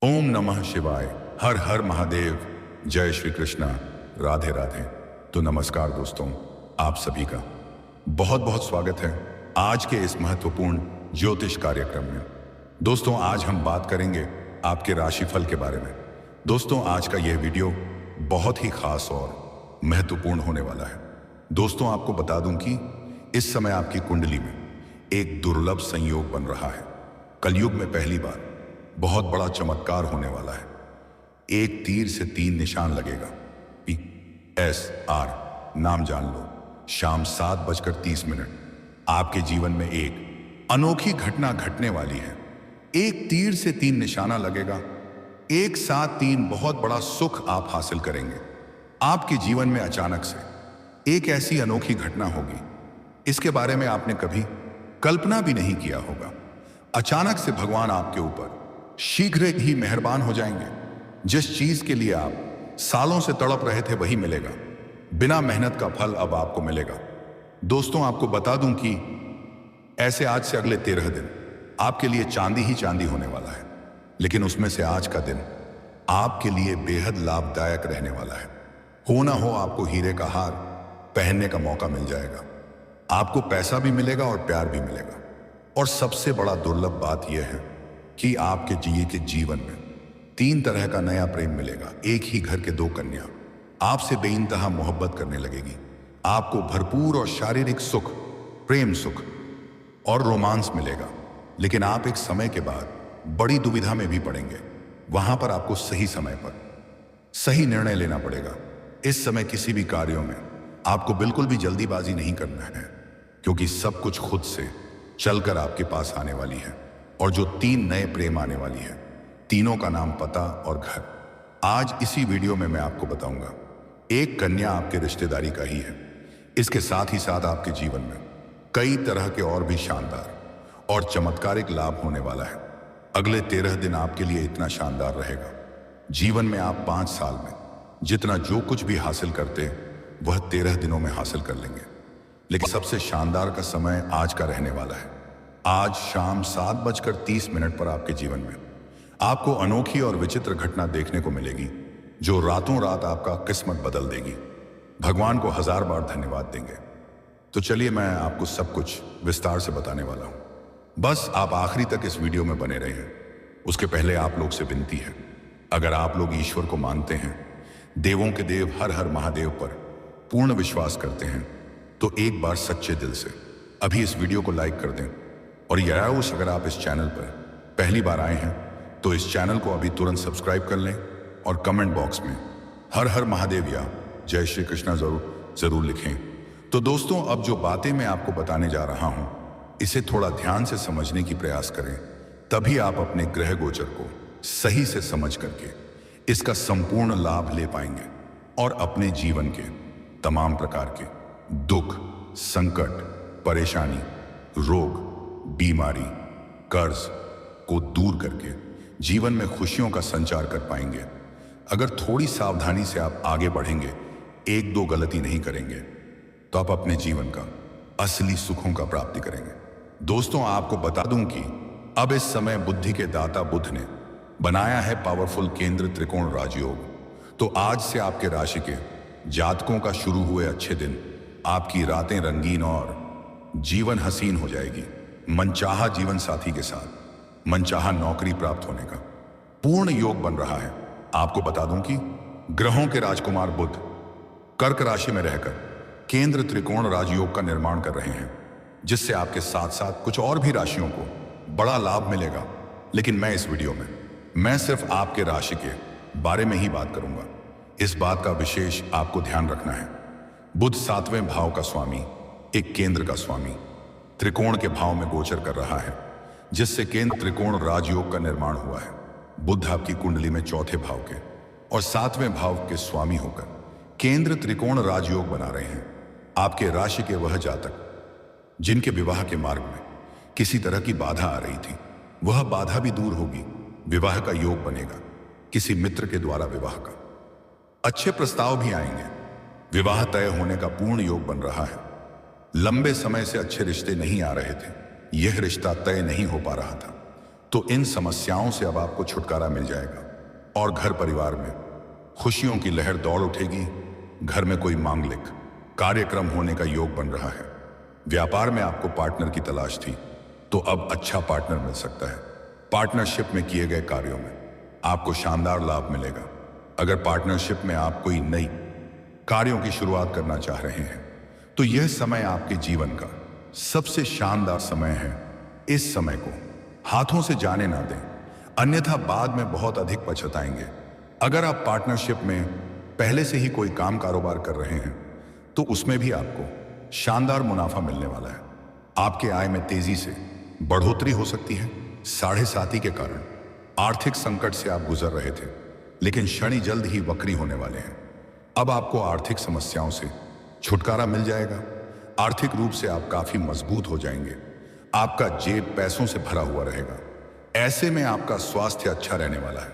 ओम नमः शिवाय। हर हर महादेव। जय श्री कृष्णा। राधे राधे। तो नमस्कार दोस्तों, आप सभी का बहुत बहुत स्वागत है आज के इस महत्वपूर्ण ज्योतिष कार्यक्रम में। दोस्तों, आज हम बात करेंगे आपके राशिफल के बारे में। दोस्तों, आज का यह वीडियो बहुत ही खास और महत्वपूर्ण होने वाला है। दोस्तों, आपको बता दूं कि इस समय आपकी कुंडली में एक दुर्लभ संयोग बन रहा है। कलयुग में पहली बार बहुत बड़ा चमत्कार होने वाला है। एक तीर से 3 निशान लगेगा। PSR नाम जान लो। शाम 7:30 आपके जीवन में एक अनोखी घटना घटने वाली है। एक तीर से 3 निशाना लगेगा। एक साथ 3 बहुत बड़ा सुख आप हासिल करेंगे। आपके जीवन में अचानक से एक ऐसी अनोखी घटना होगी, इसके बारे में आपने कभी कल्पना भी नहीं किया होगा। अचानक से भगवान आपके ऊपर शीघ्र ही मेहरबान हो जाएंगे। जिस चीज के लिए आप सालों से तड़प रहे थे वही मिलेगा। बिना मेहनत का फल अब आपको मिलेगा। दोस्तों, आपको बता दूं कि ऐसे आज से अगले 13 दिन आपके लिए चांदी ही चांदी होने वाला है। लेकिन उसमें से आज का दिन आपके लिए बेहद लाभदायक रहने वाला है। हो ना हो, आपको हीरे का हार पहनने का मौका मिल जाएगा। आपको पैसा भी मिलेगा और प्यार भी मिलेगा। और सबसे बड़ा दुर्लभ बात यह है कि आपके जीवन में 3 तरह का नया प्रेम मिलेगा। एक ही घर के 2 कन्या आपसे बेइंतहा मोहब्बत करने लगेगी। आपको भरपूर और शारीरिक सुख, प्रेम सुख और रोमांस मिलेगा। लेकिन आप एक समय के बाद बड़ी दुविधा में भी पड़ेंगे। वहां पर आपको सही समय पर सही निर्णय लेना पड़ेगा। इस समय किसी भी कार्यों में आपको बिल्कुल भी जल्दीबाजी नहीं करना है, क्योंकि सब कुछ खुद से चलकर आपके पास आने वाली है। और जो 3 नए प्रेम आने वाली है, तीनों का नाम, पता और घर, आज इसी वीडियो में मैं आपको बताऊंगा। एक कन्या आपके रिश्तेदारी का ही है। इसके साथ ही साथ आपके जीवन में कई तरह के और भी शानदार और चमत्कारिक लाभ होने वाला है। अगले 13 दिन आपके लिए इतना शानदार रहेगा। जीवन में आप 5 साल में जितना जो कुछ भी हासिल करते हैं वह 13 दिनों में हासिल कर लेंगे। लेकिन सबसे शानदार का समय आज का रहने वाला है। आज शाम 7:30 पर आपके जीवन में आपको अनोखी और विचित्र घटना देखने को मिलेगी, जो रातों रात आपका किस्मत बदल देगी। भगवान को 1000 बार धन्यवाद देंगे। तो चलिए, मैं आपको सब कुछ विस्तार से बताने वाला हूं। बस आप आखिरी तक इस वीडियो में बने रहें। उसके पहले आप लोग से विनती है, अगर आप लोग ईश्वर को मानते हैं, देवों के देव हर हर महादेव पर पूर्ण विश्वास करते हैं, तो एक बार सच्चे दिल से अभी इस वीडियो को लाइक कर दें। और याराउस, अगर आप इस चैनल पर पहली बार आए हैं तो इस चैनल को अभी तुरंत सब्सक्राइब कर लें और कमेंट बॉक्स में हर हर महादेव या जय श्री कृष्णा जरूर लिखें। तो दोस्तों, अब जो बातें मैं आपको बताने जा रहा हूं, इसे थोड़ा ध्यान से समझने की प्रयास करें, तभी आप अपने ग्रह गोचर को सही से समझ करके इसका संपूर्ण लाभ ले पाएंगे और अपने जीवन के तमाम प्रकार के दुख, संकट, परेशानी, रोग, बीमारी, कर्ज को दूर करके जीवन में खुशियों का संचार कर पाएंगे। अगर थोड़ी सावधानी से आप आगे बढ़ेंगे, 1-2 गलती नहीं करेंगे, तो आप अपने जीवन का असली सुखों का प्राप्ति करेंगे। दोस्तों, आपको बता दूं कि अब इस समय बुद्धि के दाता बुध ने बनाया है पावरफुल केंद्र त्रिकोण राजयोग। तो आज से आपके राशि के जातकों का शुरू हुए अच्छे दिन, आपकी रातें रंगीन और जीवन हसीन हो जाएगी। मनचाहा जीवन साथी के साथ मनचाहा नौकरी प्राप्त होने का पूर्ण योग बन रहा है। आपको बता दूं कि ग्रहों के राजकुमार बुध कर्क राशि में रहकर केंद्र त्रिकोण राजयोग का निर्माण कर रहे हैं, जिससे आपके साथ साथ कुछ और भी राशियों को बड़ा लाभ मिलेगा। लेकिन मैं इस वीडियो में मैं सिर्फ आपके राशि के बारे में ही बात करूंगा। इस बात का विशेष आपको ध्यान रखना है, बुध 7वें भाव का स्वामी, एक केंद्र का स्वामी, त्रिकोण के भाव में गोचर कर रहा है, जिससे केंद्र त्रिकोण राजयोग का निर्माण हुआ है। बुध आपकी कुंडली में 4थे भाव के और 7वें भाव के स्वामी होकर केंद्र त्रिकोण राजयोग बना रहे हैं। आपके राशि के वह जातक जिनके विवाह के मार्ग में किसी तरह की बाधा आ रही थी, वह बाधा भी दूर होगी। विवाह का योग बनेगा। किसी मित्र के द्वारा विवाह का अच्छे प्रस्ताव भी आएंगे। विवाह तय होने का पूर्ण योग बन रहा है। लंबे समय से अच्छे रिश्ते नहीं आ रहे थे, यह रिश्ता तय नहीं हो पा रहा था, तो इन समस्याओं से अब आपको छुटकारा मिल जाएगा और घर परिवार में खुशियों की लहर दौड़ उठेगी। घर में कोई मांगलिक कार्यक्रम होने का योग बन रहा है। व्यापार में आपको पार्टनर की तलाश थी, तो अब अच्छा पार्टनर मिल सकता है। पार्टनरशिप में किए गए कार्यों में आपको शानदार लाभ मिलेगा। अगर पार्टनरशिप में आप कोई नई कार्यों की शुरुआत करना चाह रहे हैं तो यह समय आपके जीवन का सबसे शानदार समय है। इस समय को हाथों से जाने ना दें, अन्यथा बाद में बहुत अधिक पछताएंगे। अगर आप पार्टनरशिप में पहले से ही कोई काम कारोबार कर रहे हैं तो उसमें भी आपको शानदार मुनाफा मिलने वाला है। आपके आय में तेजी से बढ़ोतरी हो सकती है। साढ़े साती के कारण आर्थिक संकट से आप गुजर रहे थे, लेकिन शनि जल्द ही वक्री होने वाले हैं। अब आपको आर्थिक समस्याओं से छुटकारा मिल जाएगा। आर्थिक रूप से आप काफी मजबूत हो जाएंगे। आपका जेब पैसों से भरा हुआ रहेगा। ऐसे में आपका स्वास्थ्य अच्छा रहने वाला है।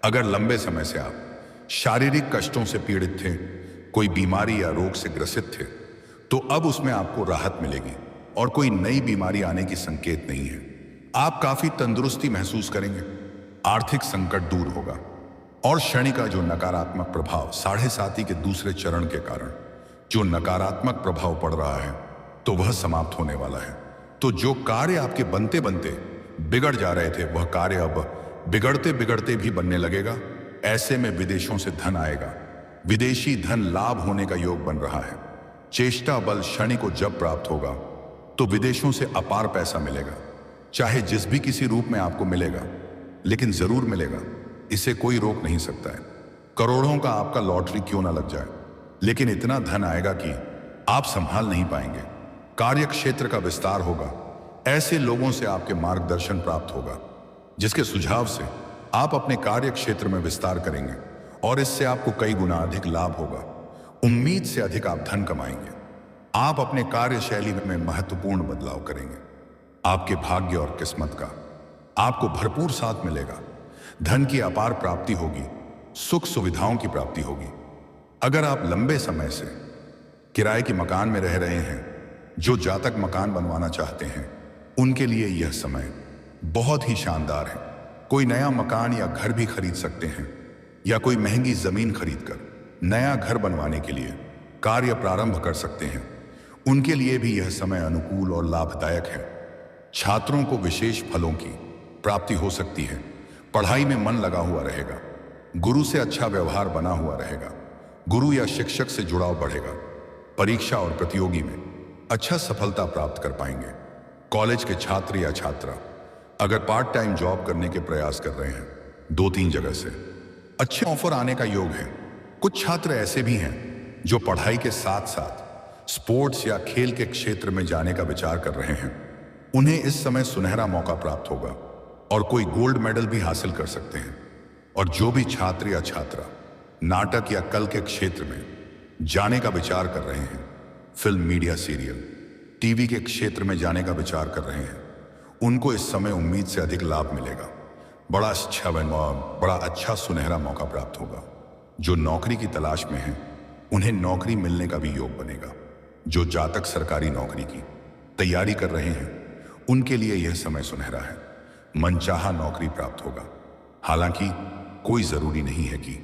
अगर लंबे समय से आप शारीरिक कष्टों से पीड़ित थे, कोई बीमारी या रोग से ग्रसित थे, तो अब उसमें आपको राहत मिलेगी और कोई नई बीमारी आने की संकेत नहीं है। आप काफी तंदुरुस्ती महसूस करेंगे। आर्थिक संकट दूर होगा और शनि का जो नकारात्मक प्रभाव साढ़े साती के दूसरे चरण के कारण जो नकारात्मक प्रभाव पड़ रहा है, तो वह समाप्त होने वाला है। तो जो कार्य आपके बनते बनते बिगड़ जा रहे थे, वह कार्य अब बिगड़ते बिगड़ते भी बनने लगेगा। ऐसे में विदेशों से धन आएगा। विदेशी धन लाभ होने का योग बन रहा है। चेष्टा बल शनि को जब प्राप्त होगा तो विदेशों से अपार पैसा मिलेगा। चाहे जिस भी किसी रूप में आपको मिलेगा, लेकिन जरूर मिलेगा। इसे कोई रोक नहीं सकता है। करोड़ों का आपका लॉटरी क्यों ना लग जाए, लेकिन इतना धन आएगा कि आप संभाल नहीं पाएंगे। कार्य क्षेत्र का विस्तार होगा। ऐसे लोगों से आपके मार्गदर्शन प्राप्त होगा जिसके सुझाव से आप अपने कार्य क्षेत्र में विस्तार करेंगे और इससे आपको कई गुना अधिक लाभ होगा। उम्मीद से अधिक आप धन कमाएंगे। आप अपने कार्यशैली में महत्वपूर्ण बदलाव करेंगे। आपके भाग्य और किस्मत का आपको भरपूर साथ मिलेगा। धन की अपार प्राप्ति होगी। सुख सुविधाओं की प्राप्ति होगी। अगर आप लंबे समय से किराए के मकान में रह रहे हैं, जो जातक मकान बनवाना चाहते हैं, उनके लिए यह समय बहुत ही शानदार है। कोई नया मकान या घर भी खरीद सकते हैं या कोई महंगी जमीन खरीदकर नया घर बनवाने के लिए कार्य प्रारंभ कर सकते हैं। उनके लिए भी यह समय अनुकूल और लाभदायक है। छात्रों को विशेष फलों की प्राप्ति हो सकती है। पढ़ाई में मन लगा हुआ रहेगा। गुरु से अच्छा व्यवहार बना हुआ रहेगा। गुरु या शिक्षक से जुड़ाव बढ़ेगा। परीक्षा और प्रतियोगी में अच्छा सफलता प्राप्त कर पाएंगे। कॉलेज के छात्र या छात्रा अगर पार्ट टाइम जॉब करने के प्रयास कर रहे हैं, 2-3 जगह से अच्छे ऑफर आने का योग है। कुछ छात्र ऐसे भी हैं जो पढ़ाई के साथ साथ स्पोर्ट्स या खेल के क्षेत्र में जाने का विचार कर रहे हैं। उन्हें इस समय सुनहरा मौका प्राप्त होगा और कोई गोल्ड मेडल भी हासिल कर सकते हैं। और जो भी छात्र या छात्रा नाटक या कला के क्षेत्र में जाने का विचार कर रहे हैं, फिल्म, मीडिया, सीरियल, टीवी के क्षेत्र में जाने का विचार कर रहे हैं, उनको इस समय उम्मीद से अधिक लाभ मिलेगा। बड़ा अच्छा सुनहरा मौका प्राप्त होगा। जो नौकरी की तलाश में हैं, उन्हें नौकरी मिलने का भी योग बनेगा। जो जातक सरकारी नौकरी की तैयारी कर रहे हैं, उनके लिए यह समय सुनहरा है। मनचाहा नौकरी प्राप्त होगा। हालांकि कोई जरूरी नहीं है कि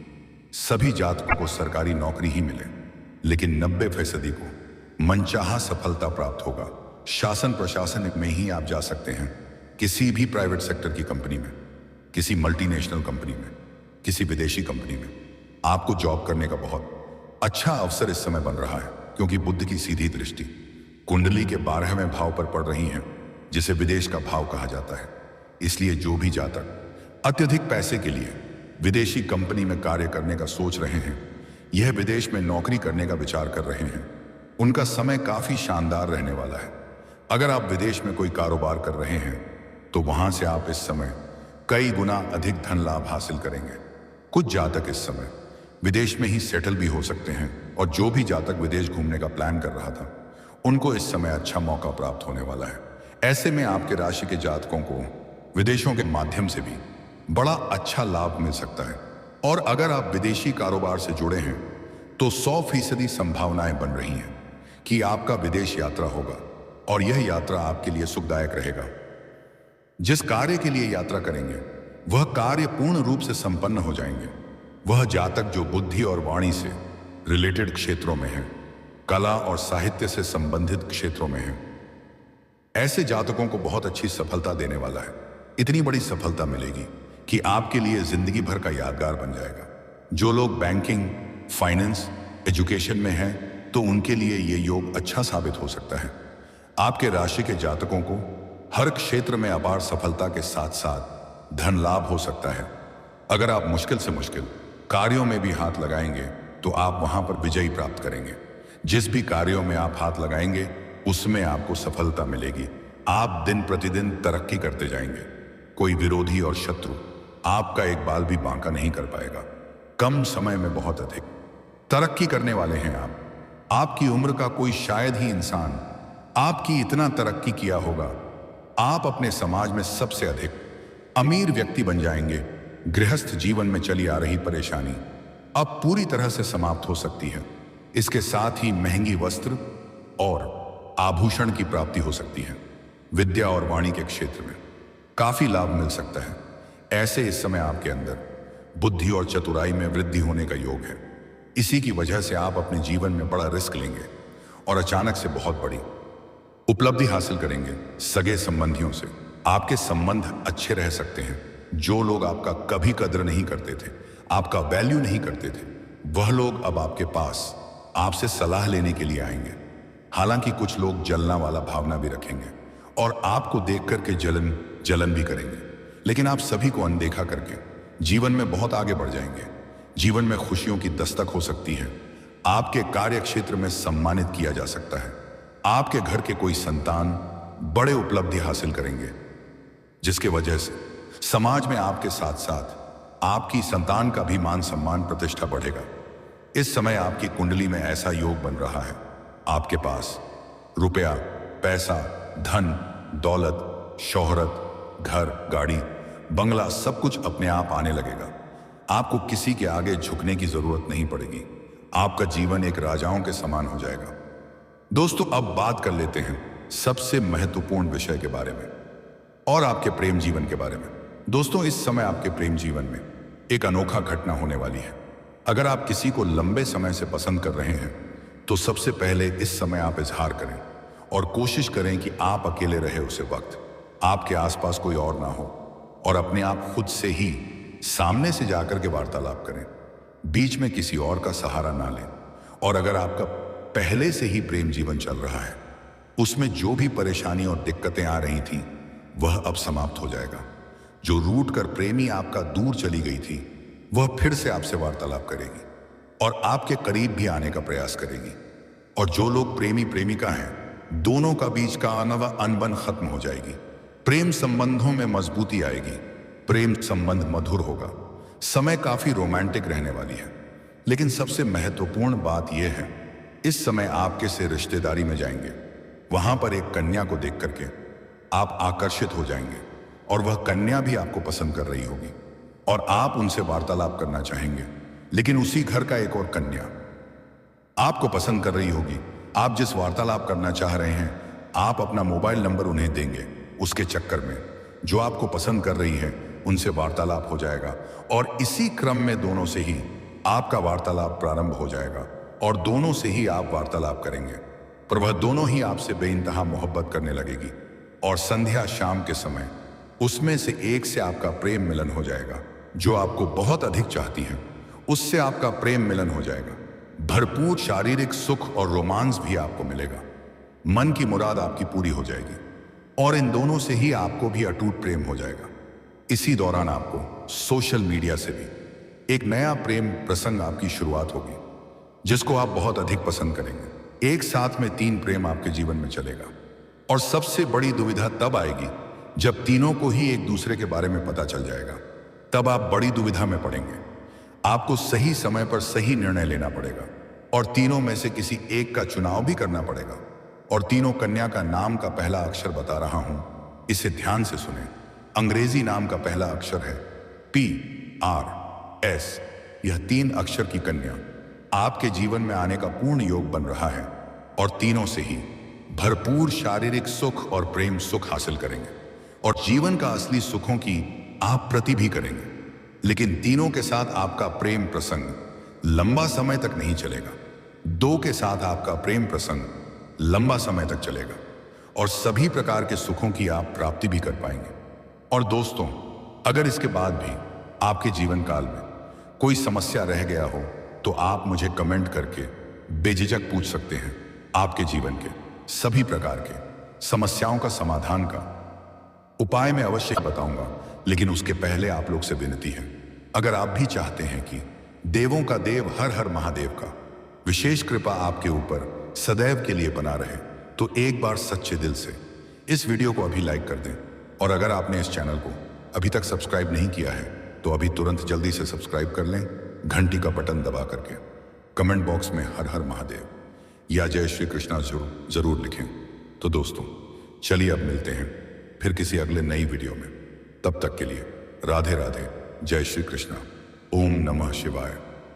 सभी जातकों को सरकारी नौकरी ही मिले, लेकिन 90% को मनचाहा सफलता प्राप्त होगा। शासन प्रशासन में ही आप जा सकते हैं। किसी भी प्राइवेट सेक्टर की कंपनी में, किसी मल्टीनेशनल कंपनी में, किसी विदेशी कंपनी में आपको जॉब करने का बहुत अच्छा अवसर इस समय बन रहा है, क्योंकि बुध की सीधी दृष्टि कुंडली के 12वें भाव पर पड़ रही है, जिसे विदेश का भाव कहा जाता है। इसलिए जो भी जातक अत्यधिक पैसे के लिए विदेशी कंपनी में कार्य करने का सोच रहे हैं, यह विदेश में नौकरी करने का विचार कर रहे हैं, उनका समय काफी शानदार रहने वाला है। अगर आप विदेश में कोई कारोबार कर रहे हैं तो वहां से आप इस समय कई गुना अधिक धन लाभ हासिल करेंगे। कुछ जातक इस समय विदेश में ही सेटल भी हो सकते हैं, और जो भी जातक विदेश घूमने का प्लान कर रहा था, उनको इस समय अच्छा मौका प्राप्त होने वाला है। ऐसे में आपके राशि के जातकों को विदेशों के माध्यम से भी बड़ा अच्छा लाभ मिल सकता है। और अगर आप विदेशी कारोबार से जुड़े हैं तो 100% संभावनाएं बन रही हैं कि आपका विदेश यात्रा होगा और यह यात्रा आपके लिए सुखदायक रहेगा। जिस कार्य के लिए यात्रा करेंगे वह कार्य पूर्ण रूप से संपन्न हो जाएंगे। वह जातक जो बुद्धि और वाणी से रिलेटेड क्षेत्रों में है, कला और साहित्य से संबंधित क्षेत्रों में है, ऐसे जातकों को बहुत अच्छी सफलता देने वाला है। इतनी बड़ी सफलता मिलेगी कि आपके लिए जिंदगी भर का यादगार बन जाएगा। जो लोग बैंकिंग, फाइनेंस, एजुकेशन में हैं, तो उनके लिए ये योग अच्छा साबित हो सकता है। आपके राशि के जातकों को हर क्षेत्र में अपार सफलता के साथ साथ धन लाभ हो सकता है। अगर आप मुश्किल से मुश्किल कार्यों में भी हाथ लगाएंगे तो आप वहां पर विजयी प्राप्त करेंगे। जिस भी कार्यों में आप हाथ लगाएंगे उसमें आपको सफलता मिलेगी। आप दिन प्रतिदिन तरक्की करते जाएंगे। कोई विरोधी और शत्रु आपका एक बाल भी बांका नहीं कर पाएगा। कम समय में बहुत अधिक तरक्की करने वाले हैं आप। आपकी उम्र का कोई शायद ही इंसान आपकी इतना तरक्की किया होगा। आप अपने समाज में सबसे अधिक अमीर व्यक्ति बन जाएंगे। गृहस्थ जीवन में चली आ रही परेशानी अब पूरी तरह से समाप्त हो सकती है। इसके साथ ही महंगी वस्त्र और आभूषण की प्राप्ति हो सकती है। विद्या और वाणी के क्षेत्र में काफी लाभ मिल सकता है। ऐसे इस समय आपके अंदर बुद्धि और चतुराई में वृद्धि होने का योग है। इसी की वजह से आप अपने जीवन में बड़ा रिस्क लेंगे और अचानक से बहुत बड़ी उपलब्धि हासिल करेंगे। सगे संबंधियों से आपके संबंध अच्छे रह सकते हैं। जो लोग आपका कभी कद्र नहीं करते थे, आपका वैल्यू नहीं करते थे, वह लोग अब आपके पास आपसे सलाह लेने के लिए आएंगे। हालांकि कुछ लोग जलना वाला भावना भी रखेंगे और आपको देख करके जलन भी करेंगे, लेकिन आप सभी को अनदेखा करके जीवन में बहुत आगे बढ़ जाएंगे। जीवन में खुशियों की दस्तक हो सकती है। आपके कार्य क्षेत्र में सम्मानित किया जा सकता है। आपके घर के कोई संतान बड़े उपलब्धि हासिल करेंगे, जिसके वजह से समाज में आपके साथ साथ आपकी संतान का भी मान सम्मान प्रतिष्ठा बढ़ेगा। इस समय आपकी कुंडली में ऐसा योग बन रहा है, आपके पास रुपया, पैसा, धन, दौलत, शोहरत, घर, गाड़ी, बंगला सब कुछ अपने आप आने लगेगा। आपको किसी के आगे झुकने की जरूरत नहीं पड़ेगी। आपका जीवन एक राजाओं के समान हो जाएगा। दोस्तों, अब बात कर लेते हैं सबसे महत्वपूर्ण विषय के बारे में और आपके प्रेम जीवन के बारे में। दोस्तों, इस समय आपके प्रेम जीवन में एक अनोखा घटना होने वाली है। अगर आप किसी को लंबे समय से पसंद कर रहे हैं तो सबसे पहले इस समय आप इजहार करें और कोशिश करें कि आप अकेले रहे उसे वक्त, आपके आसपास कोई और ना हो, और अपने आप खुद से ही सामने से जाकर के वार्तालाप करें। बीच में किसी और का सहारा ना लें। और अगर आपका पहले से ही प्रेम जीवन चल रहा है, उसमें जो भी परेशानी और दिक्कतें आ रही थी वह अब समाप्त हो जाएगा। जो रूठ कर प्रेमी आपका दूर चली गई थी वह फिर से आपसे वार्तालाप करेगी और आपके करीब भी आने का प्रयास करेगी। और जो लोग प्रेमी प्रेमिका हैं, दोनों का बीच का अनबन खत्म हो जाएगी। प्रेम संबंधों में मजबूती आएगी। प्रेम संबंध मधुर होगा। समय काफी रोमांटिक रहने वाली है। लेकिन सबसे महत्वपूर्ण बात यह है, इस समय आप किसी रिश्तेदारी में जाएंगे, वहां पर एक कन्या को देख करके आप आकर्षित हो जाएंगे और वह कन्या भी आपको पसंद कर रही होगी और आप उनसे वार्तालाप करना चाहेंगे। लेकिन उसी घर का एक और कन्या आपको पसंद कर रही होगी। आप जिस वार्तालाप करना चाह रहे हैं, आप अपना मोबाइल नंबर उन्हें देंगे। उसके चक्कर में जो आपको पसंद कर रही है उनसे वार्तालाप हो जाएगा और इसी क्रम में दोनों से ही आपका वार्तालाप प्रारंभ हो जाएगा और दोनों से ही आप वार्तालाप करेंगे। पर वह दोनों ही आपसे बेइंतहा मोहब्बत करने लगेगी और संध्या शाम के समय उसमें से एक से आपका प्रेम मिलन हो जाएगा। जो आपको बहुत अधिक चाहती है उससे आपका प्रेम मिलन हो जाएगा। भरपूर शारीरिक सुख और रोमांस भी आपको मिलेगा। मन की मुराद आपकी पूरी हो जाएगी और इन दोनों से ही आपको भी अटूट प्रेम हो जाएगा। इसी दौरान आपको सोशल मीडिया से भी एक नया प्रेम प्रसंग आपकी शुरुआत होगी, जिसको आप बहुत अधिक पसंद करेंगे। एक साथ में 3 प्रेम आपके जीवन में चलेगा और सबसे बड़ी दुविधा तब आएगी जब तीनों को ही एक दूसरे के बारे में पता चल जाएगा। तब आप बड़ी दुविधा में पड़ेंगे। आपको सही समय पर सही निर्णय लेना पड़ेगा और तीनों में से किसी एक का चुनाव भी करना पड़ेगा। और तीनों कन्या का नाम का पहला अक्षर बता रहा हूं, इसे ध्यान से सुने। अंग्रेजी नाम का पहला अक्षर है PRS। यह 3 अक्षर की कन्या आपके जीवन में आने का पूर्ण योग बन रहा है और तीनों से ही भरपूर शारीरिक सुख और प्रेम सुख हासिल करेंगे। और जीवन का असली सुखों की आप प्रति भी करेंगे। लेकिन तीनों के साथ आपका प्रेम प्रसंग लंबा समय तक नहीं चलेगा। 2 के साथ आपका प्रेम प्रसंग लंबा समय तक चलेगा और सभी प्रकार के सुखों की आप प्राप्ति भी कर पाएंगे। और दोस्तों, अगर इसके बाद भी आपके जीवन काल में कोई समस्या रह गया हो तो आप मुझे कमेंट करके बेझिझक पूछ सकते हैं। आपके जीवन के सभी प्रकार के समस्याओं का समाधान का उपाय मैं अवश्य बताऊंगा, लेकिन उसके पहले आप लोग से विनती है, अगर आप भी चाहते हैं कि देवों का देव हर हर महादेव का विशेष कृपा आपके ऊपर सदैव के लिए बना रहे, तो एक बार सच्चे दिल से इस वीडियो को अभी लाइक कर दें। और अगर आपने इस चैनल को अभी तक सब्सक्राइब नहीं किया है तो अभी तुरंत जल्दी से सब्सक्राइब कर लें, घंटी का बटन दबा करके। कमेंट बॉक्स में हर हर महादेव या जय श्री कृष्णा जरूर लिखें। तो दोस्तों, चलिए अब मिलते हैं फिर किसी अगले नई वीडियो में। तब तक के लिए राधे राधे, जय श्री कृष्णा, ओम नमः शिवाय।